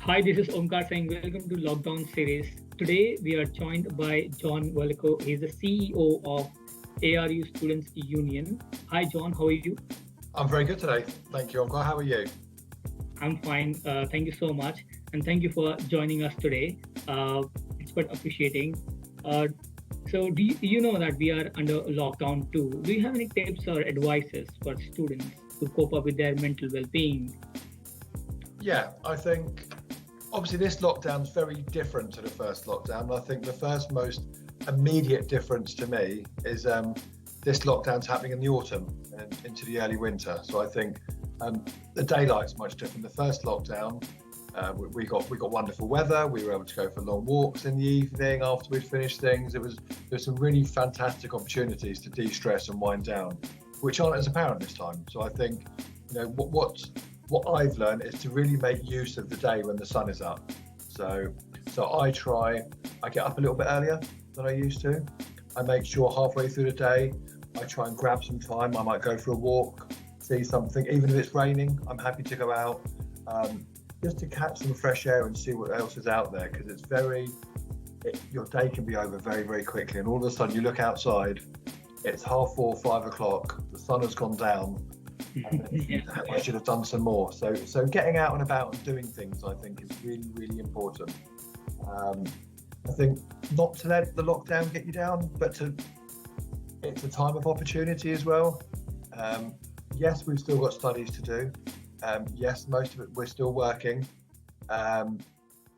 Hi, this is Omkar saying welcome to Lockdown Series. Today we are joined by John Valerkou. He is the CEO of ARU Students Union. Hi, John. How are you? I'm very good today. Thank you, Uncle. How are you? I'm fine. Thank you so much, and thank you for joining us today. It's quite appreciating. Uh, so, do you know that we are under lockdown too? Do you have any tips or advices for students to cope up with their mental well-being? Yeah, I think obviously this lockdown's very different to the first lockdown. I think the first most immediate difference to me is this lockdown's happening in the autumn and into the early winter. So I think the daylight's much different. The first lockdown, we got wonderful weather. We were able to go for long walks in the evening after we'd finished things. There's some really fantastic opportunities to de-stress and wind down, which aren't as apparent this time. So I think what I've learned is to really make use of the day when the sun is up. So I get up a little bit earlier than I used to. I make sure halfway through the day, I try and grab some time. I might go for a walk, see something, even if it's raining, I'm happy to go out, just to catch some fresh air and see what else is out there. Because your day can be over very, very quickly. And all of a sudden you look outside, it's 4:30, 5 o'clock, the sun has gone down, Yeah. I should have done some more. So getting out and about and doing things, I think, is really, really important. Um, I think not to let the lockdown get you down, but it's a time of opportunity as well. Yes, we've still got studies to do. Yes, most of it we're still working. Um,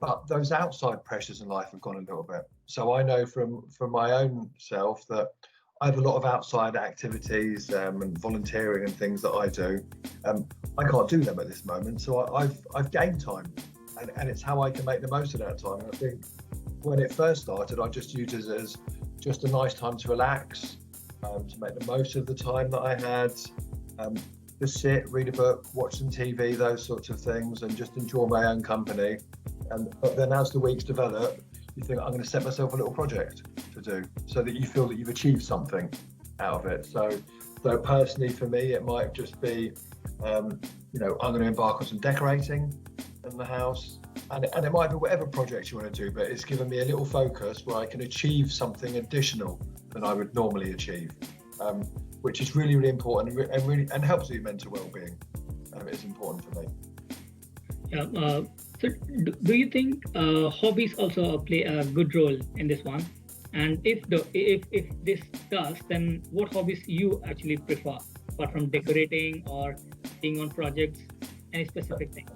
but those outside pressures in life have gone a little bit. So I know from my own self that I have a lot of outside activities and volunteering and things that I do. I can't do them at this moment, so I've gained time, and it's how I can make the most of that time. And I think when it first started, I just used it as just a nice time to relax, to make the most of the time that I had. Um, just sit, read a book, watch some TV, those sorts of things, and just enjoy my own company. But then as the weeks develop, you think I'm going to set myself a little project to do, so that you feel that you've achieved something out of it. So personally, for me, it might just be, I'm going to embark on some decorating in the house, and it might be whatever project you want to do, but it's given me a little focus where I can achieve something additional than I would normally achieve, which is really, really important and helps with your mental well-being. It's important for me. Yeah. So, do you think hobbies also play a good role in this one? And if this does, then what hobbies you actually prefer, apart from decorating or being on projects? Any specific thing?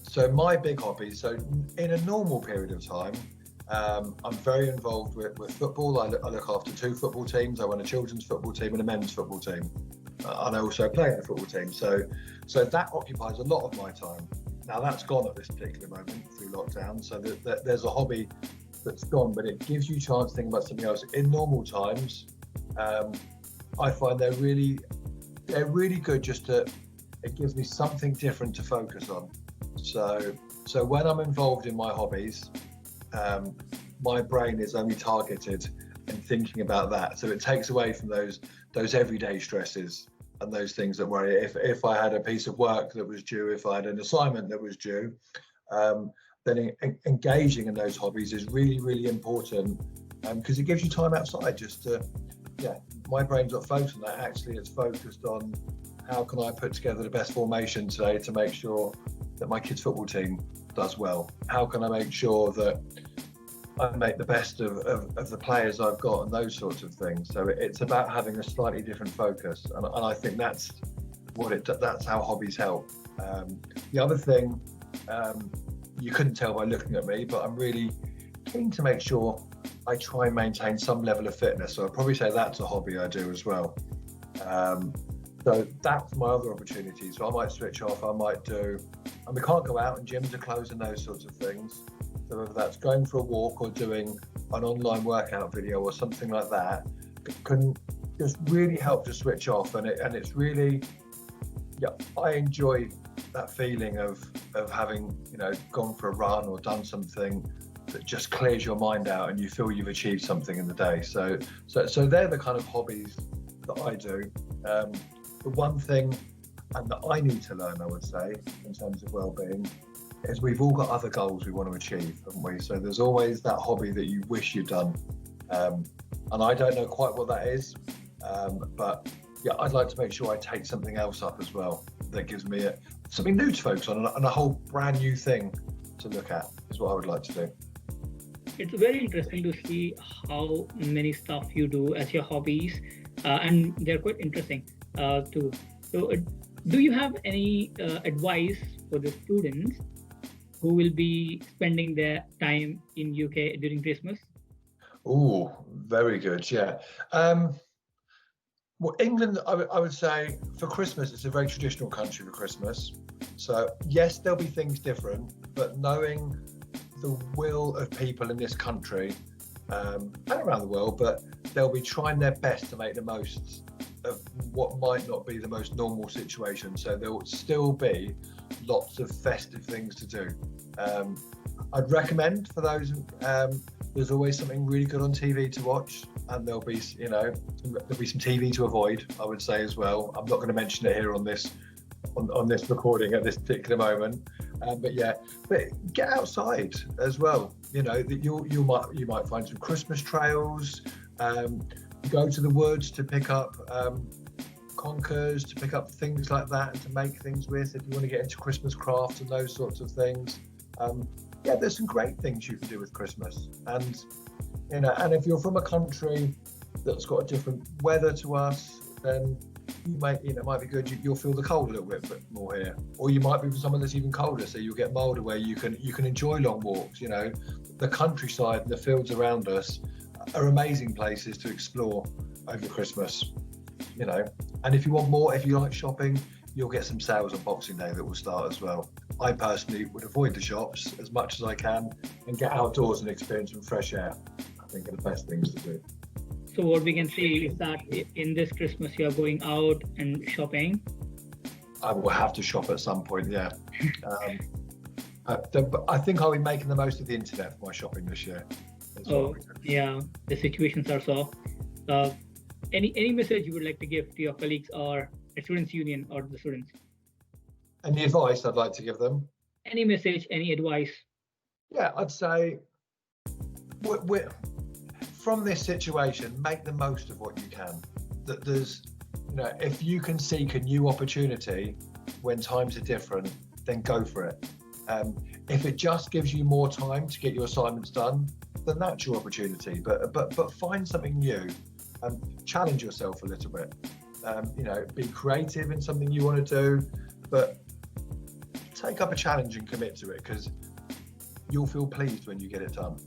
So my big hobby, so in a normal period of time, I'm very involved with football. I look after two football teams. I run a children's football team and a men's football team. And I also play in the football team. So that occupies a lot of my time. Now that's gone at this particular moment through lockdown. So there's a hobby that's gone, but it gives you a chance to think about something else. In normal times, I find they're really good it gives me something different to focus on. So when I'm involved in my hobbies, my brain is only targeted and thinking about that. So it takes away from those everyday stresses and those things that worry. If I had a piece of work that was due, if I had an assignment that was due, then engaging in those hobbies is really, really important, because it gives you time outside just to, my brain's not focused on that. Actually, it's focused on how can I put together the best formation today to make sure that my kids' football team does well? How can I make sure that I make the best of the players I've got and those sorts of things? So it's about having a slightly different focus, and I think that's how hobbies help. The other thing, you couldn't tell by looking at me, but I'm really keen to make sure I try and maintain some level of fitness. So I'd probably say that's a hobby I do as well. So that's my other opportunity. So I might switch off, and we can't go out and gyms are closed and those sorts of things. So whether that's going for a walk or doing an online workout video or something like that, it can just really help to switch off. And it's really, I enjoy that feeling of having, gone for a run or done something that just clears your mind out and you feel you've achieved something in the day. So they're the kind of hobbies that I do. The one thing and that I need to learn, I would say, in terms of well-being, is we've all got other goals we want to achieve, haven't we? So there's always that hobby that you wish you'd done. And I don't know quite what that is, but yeah, I'd like to make sure I take something else up as well that gives me something new to focus on and a whole brand new thing to look at is what I would like to do. It's very interesting to see how many stuff you do as your hobbies, and they're quite interesting too. So, do you have any advice for the students who will be spending their time in UK during Christmas? Oh, very good. Yeah. Well, England, I would say for Christmas, it's a very traditional country for Christmas. So, yes, there'll be things different, but knowing the will of people in this country and around the world, but they'll be trying their best to make the most of what might not be the most normal situation. So, there'll still be lots of festive things to do. I'd recommend for those, there's always something really good on TV to watch, and there'll be some TV to avoid, I would say as well. I'm not going to mention it here on this recording at this particular moment, but get outside as well. You know, that you might find some Christmas trails. Go to the woods to pick up conkers, to pick up things like that, and to make things with. If you want to get into Christmas crafts and those sorts of things. There's some great things you can do with Christmas, and and if you're from a country that's got a different weather to us, then it might be good. You'll feel the cold a little bit more here, or you might be from someone that's even colder, so you'll get milder, where you can enjoy long walks. You know, the countryside and the fields around us are amazing places to explore over Christmas. You know, and if you want more, if you like shopping, you'll get some sales on Boxing Day that will start as well. I personally would avoid the shops as much as I can and get outdoors and experience some fresh air. I think are the best things to do. So what we can say is that in this Christmas you are going out and shopping. I will have to shop at some point, yeah. I think I'll be making the most of the internet for my shopping this year. Yeah, the situations are so. Any message you would like to give to your colleagues or the students' union or the students? Any advice I'd like to give them? Any message, any advice? Yeah, I'd say from this situation, make the most of what you can. That there's, if you can seek a new opportunity when times are different, then go for it. If it just gives you more time to get your assignments done, then that's your opportunity. But find something new and challenge yourself a little bit. Be creative in something you want to do, but take up a challenge and commit to it, because you'll feel pleased when you get it done.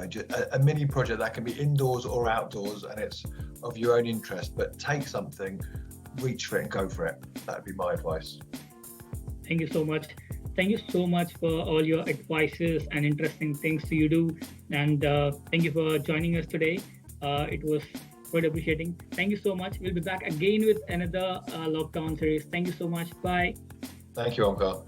Just a mini project that can be indoors or outdoors, and it's of your own interest, but take something, reach for it and go for it. That would be my advice. Thank you so much. Thank you so much for all your advices and interesting things you do. And thank you for joining us today. It was quite appreciating. Thank you so much. We'll be back again with another lockdown series. Thank you so much. Bye. Thank you, Omkar.